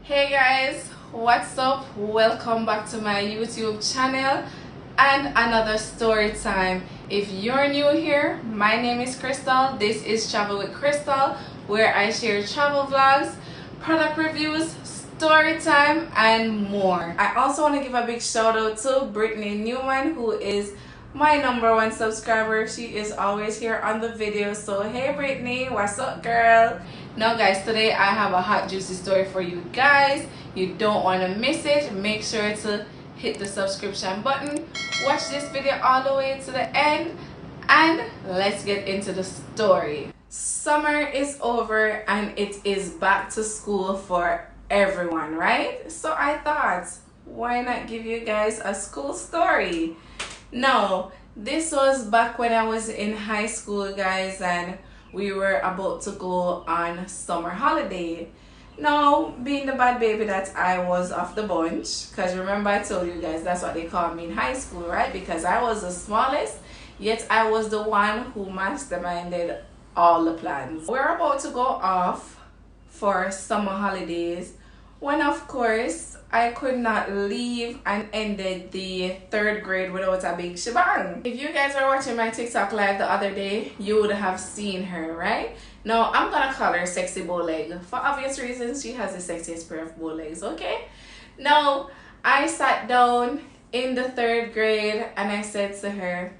Hey guys, what's up? Welcome back to my YouTube channel and another story time. If you're new here, my name is Crystal. This is Travel with Crystal, where I share travel vlogs, product reviews, story time, and more. I also want to give a big shout out to Brittany Newman, who is my #1 subscriber. She is always here on the video. So hey Brittany, what's up girl? Now guys, today I have a hot juicy story for you guys. You don't want to miss it. Make sure to hit the subscription button, watch this video all the way to the end, and let's get into the story. Summer is over and it is back to school for everyone, right? So I thought, why not give you guys a school story? No, this was back when I was in high school, guys, and we were about to go on summer holiday. Now, being the bad baby that I was of the bunch, because remember I told you guys that's what they called me in high school, right? Because I was the smallest, yet I was the one who masterminded all the plans. We're about to go off for summer holidays when, of course, I could not leave and ended the 3rd grade without a big shebang. If you guys are watching my TikTok live the other day, you would have seen her, right? Now, I'm gonna call her Sexy Bowleg. For obvious reasons, she has the sexiest pair of bow legs, okay? Now, I sat down in the 3rd grade and I said to her,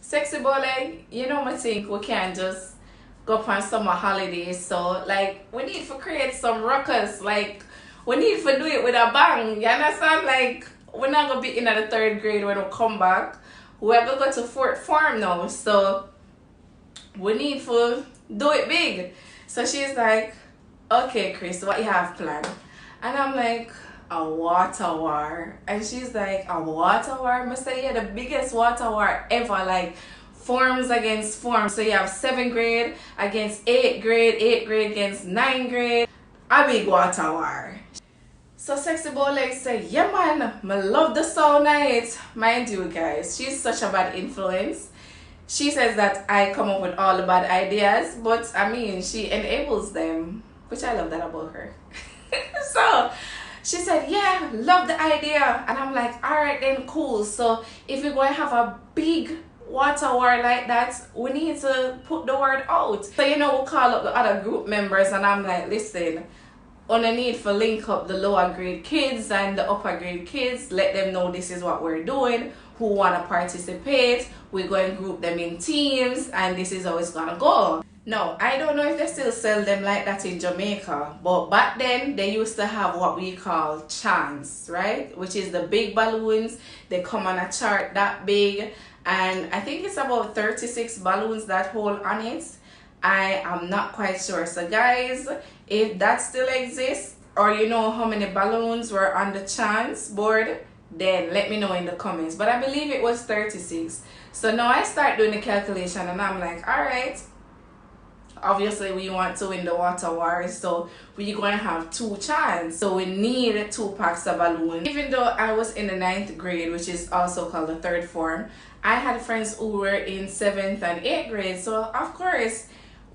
Sexy Bowleg, you know I think we can't just go on summer holidays, so like we need to create some ruckus, like we need to do it with a bang, you understand? Like, we're not going to be in the 3rd grade when we come back. We're going to go to 4th form now, so we need to do it big. So she's like, okay, Chris, what you have planned? And I'm like, a water war. And she's like, a water war? I say, yeah, the biggest water war ever, like forms against forms. So you have 7th grade against 8th grade, 8th grade against 9th grade. A big water war. So Sexy Bowleg said, yeah man, I love the sound of it. Mind you guys, she's such a bad influence. She says that I come up with all the bad ideas, but I mean, she enables them, which I love that about her. So she said, yeah, love the idea. And I'm like, all right then, cool. So if we're going to have a big water war like that, we need to put the word out. So you know, we'll call up the other group members and I'm like, listen, on a need for link up the lower grade kids and the upper grade kids, let them know this is what we're doing, who want to participate. We're going to group them in teams and this is how it's gonna go. Now, I don't know if they still sell them like that in Jamaica, but back then they used to have what we call chants, right? Which is the big balloons. They come on a chart that big, and I think it's about 36 balloons that hold on it. I am not quite sure. So guys, if that still exists, or you know how many balloons were on the chance board, then let me know in the comments. But I believe it was 36. So now I start doing the calculation and I'm like, all right, obviously we want to win the water war, so we're going to have 2 chants. So we need 2 packs of balloons. Even though I was in the 9th grade, which is also called the 3rd form, I had friends who were in 7th and 8th grade. So of course,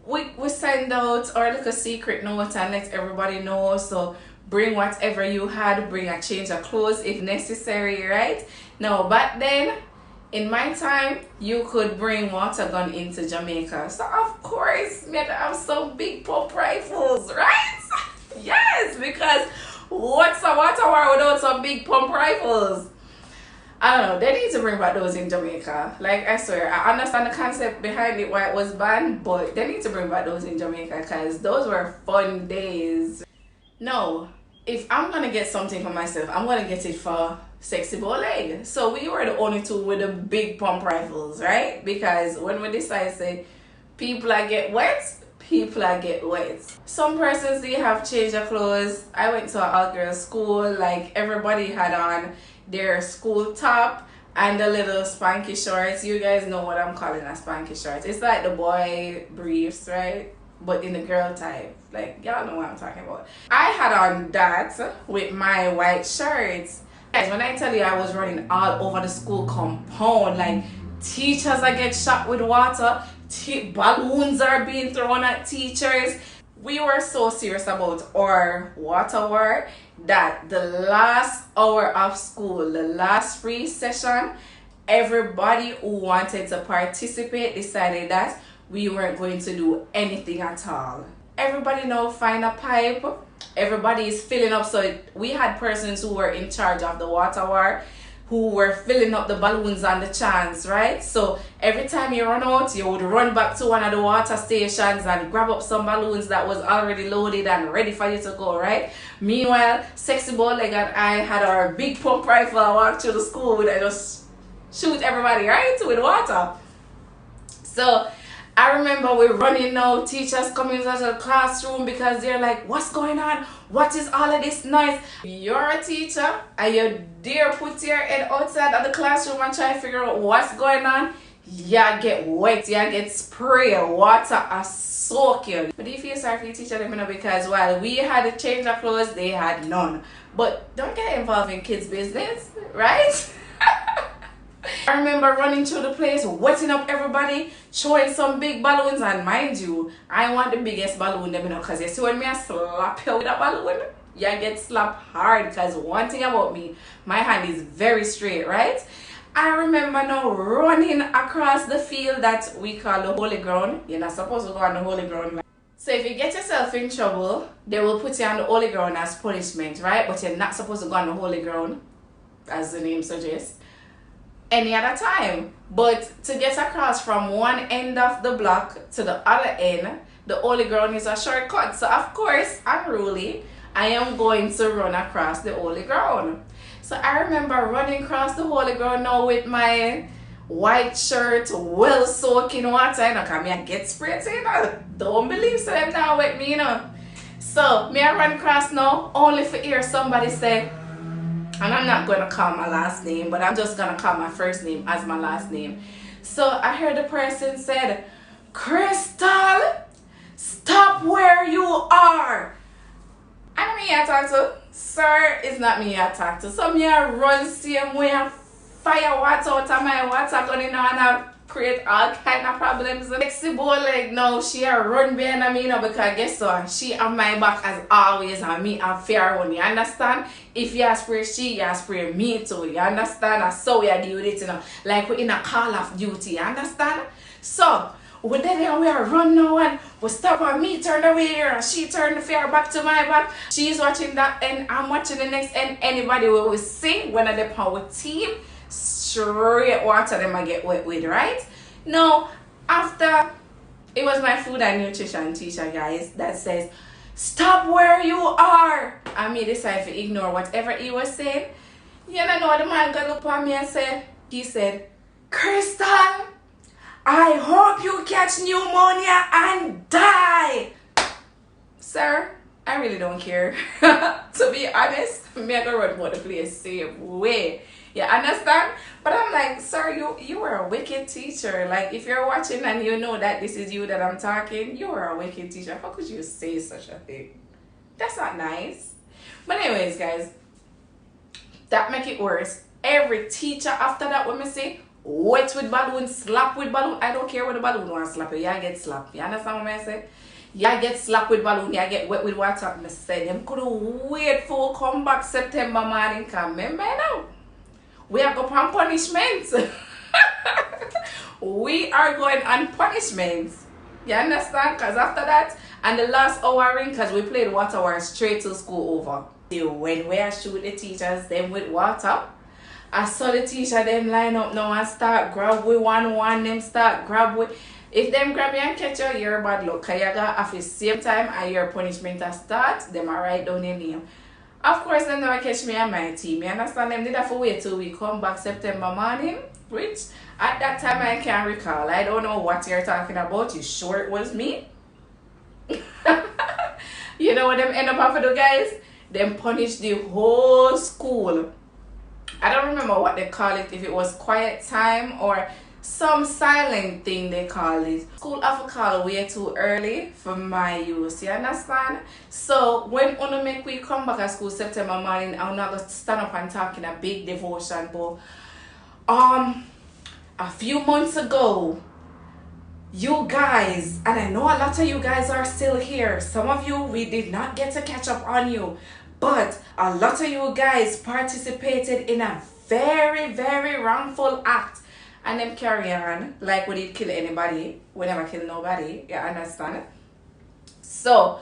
we send out our little secret note and let everybody know. So bring whatever you had, bring a change of clothes if necessary, right? Now back then, in my time, you could bring water gun into Jamaica. So of course, we had to have some big pump rifles, right? Yes, because what's a water war without some big pump rifles? I don't know, they need to bring back those in Jamaica. Like, I swear, I understand the concept behind it, why it was banned, but they need to bring back those in Jamaica because those were fun days. No, if I'm gonna get something for myself, I'm gonna get it for Sexy Bowleg. So we were the only 2 with the big pump rifles, right? Because when we decide to say, people are get wet, people are get wet. Some persons, they have changed their clothes. I went to an all-girls school, like everybody had on their school top and the little spanky shorts. You guys know what I'm calling a spanky shorts. It's like the boy briefs, right? But in the girl type. Like, y'all know what I'm talking about. I had on that with my white shirts. Guys, when I tell you I was running all over the school compound, like teachers are get shot with water, balloons are being thrown at teachers, we were so serious about our water war that the last hour of school, the last free session, everybody who wanted to participate decided that we weren't going to do anything at all. Everybody now find a pipe. Everybody is filling up. So we had persons who were in charge of the water war who were filling up the balloons on the chance, right? So every time you run out, you would run back to one of the water stations and grab up some balloons that was already loaded and ready for you to go, right? Meanwhile, Sexy Bowleg and I had our big pump rifle and walked through the school and just shoot everybody, right? With water. So I remember we're running now, teachers coming into the classroom because they're like, what's going on? What is all of this noise? You're a teacher and you dare put your head outside of the classroom and try to figure out what's going on. You get wet, you get spray, water are soak you. But if you sorry for your teacher, let me know, because while we had a change of clothes, they had none. But don't get involved in kids' business, right? I remember running through the place, wetting up everybody, showing some big balloons, and mind you, I want the biggest balloon, because you see when me I slap you with a balloon, you get slapped hard, because one thing about me, my hand is very straight, right? I remember now running across the field that we call the holy ground. You're not supposed to go on the holy ground. So if you get yourself in trouble, they will put you on the holy ground as punishment, right? But you're not supposed to go on the holy ground, as the name suggests, any other time. But to get across from one end of the block to the other end, the holy ground is a shortcut. So of course, unruly, I am going to run across the holy ground. So I remember running across the holy ground now with my white shirt well soaked in water, you know, because I get sprayed, you know. Don't believe so them now with me, you know. So me I run across now only for hear somebody say, and I'm not going to call my last name, but I'm just going to call my first name as my last name. So I heard the person said, Crystal, stop where you are. And me I talk to, sir, it's not me I talk to. So me I run same way and fire water out of my water gun, you know, and I create all kind of problems. Sexy Bowleg now, she a run behind me, you know, because guess what? She have my back as always and me have fair one, you understand? If you spray she, you spray me too, you understand? That's so we deal with it, you know, like we're in a Call of Duty, you understand? So we then we are run now and we stop and me turn away here and she turned the fair back to my back. She's watching that end, I'm watching the next end. Anybody will we see when I depend with team, straight water them I get wet with, right? Now, after it was my food and nutrition teacher, guys, that says, stop where you are. And me decided to ignore whatever he was saying. You know, the man got up on me and said, he said, Crystal, I hope you catch pneumonia and die. Sir, I really don't care. To be honest, me I go run about the place same way. You understand? But I'm like, sir, you are a wicked teacher. Like, if you're watching and you know that this is you that I'm talking, you are a wicked teacher. How could you say such a thing? That's not nice. But anyways, guys, that make it worse. Every teacher after that, when me say, wet with balloon, slap with balloon, I don't care what the balloon want to slap you. You get slapped. You understand what I say? You get slapped with balloon, you get wet with water. I said, them could wait for come back September morning. Come remember now. We are going on punishment. We are going on punishment. You understand? Because after that, and the last hour ring, because we played water war straight to school over. When we are shoot the teachers, them with water, I saw the teacher them line up now and start grab with one, them start grab with. If them grab you and catch you, you're bad luck. Because you got at the same time and your punishment has start, them are write down your name. Of course, them never catch me and my team. You understand? Them did have to wait till we come back September morning, which at that time I can't recall. I don't know what you're talking about. You sure it was me? You know what them end up having to do, guys? Them punish the whole school. I don't remember what they call it, if it was quiet time or some silent thing they call it. School have to call way too early for my use, you understand? So when I make we come back at school September morning, I'm not gonna stand up and talk in a big devotion, but a few months ago, you guys, and I know a lot of you guys are still here. Some of you, we did not get to catch up on you, but a lot of you guys participated in a very, very wrongful act. And them carry on like we did kill anybody. We never kill nobody. You understand? So,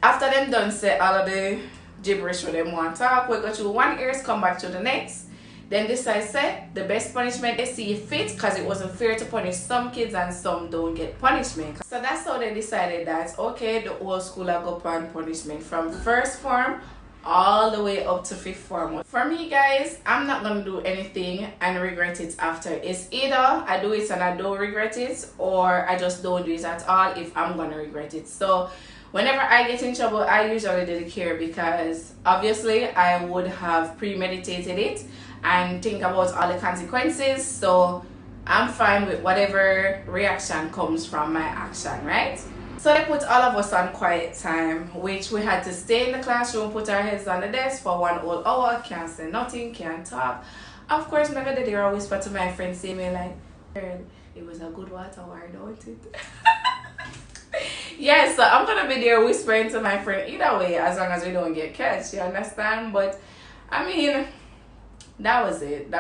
after them done say all of the gibberish with them want talk, we go through one ears, come back to the next. Then decide say the best punishment they see fit, because it wasn't fair to punish some kids and some don't get punishment. So that's how they decided that okay, the whole school will go upon punishment from first form all the way up to fifth form. For me guys, I'm not gonna do anything and regret it after. It's either I do it and I don't regret it, or I just don't do it at all if I'm gonna regret it. So whenever I get in trouble, I usually didn't care, because obviously I would have premeditated it and think about all the consequences. So I'm fine with whatever reaction comes from my action, right? So they put all of us on quiet time, which we had to stay in the classroom, put our heads on the desk for 1 whole hour, can't say nothing, can't talk. Of course, I'm gonna there whisper to my friend, see me like, girl, it was a good water war, don't it? Yeah, so I'm gonna be there whispering to my friend either way, as long as we don't get catch, you understand? But I mean, that was it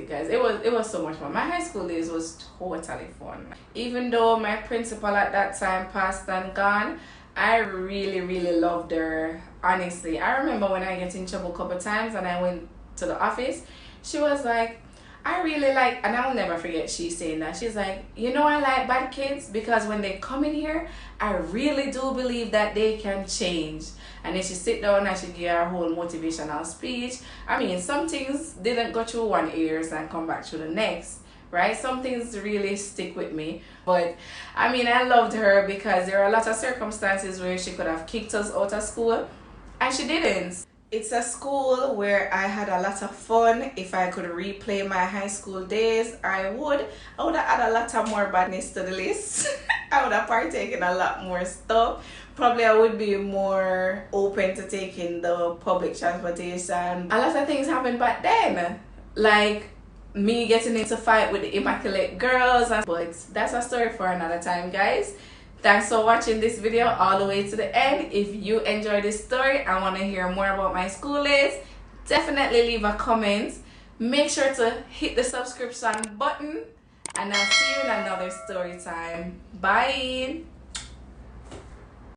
guys. It was so much fun. My high school days was totally fun. Even though my principal at that time passed and gone, I really loved her. Honestly, I remember when I get in trouble a couple times and I went to the office, she was like, I really like, and I'll never forget she saying that. She's like, you know, I like bad kids because when they come in here, I really do believe that they can change. And then she sit down and she give her whole motivational speech. I mean, some things didn't go through one ears and come back through the next, right? Some things really stick with me. But I mean, I loved her because there are a lot of circumstances where she could have kicked us out of school and she didn't. It's a school where I had a lot of fun. If I could replay my high school days, I would. I would have had a lot of more badness to the list. I would have partaken a lot more stuff. Probably I would be more open to taking the public transportation. A lot of things happened back then. Like me getting into fight with the immaculate girls. But that's a story for another time, guys. Thanks for watching this video all the way to the end. If you enjoyed this story and want to hear more about my school days, definitely leave a comment. Make sure to hit the subscription button, and I'll see you in another story time. Bye.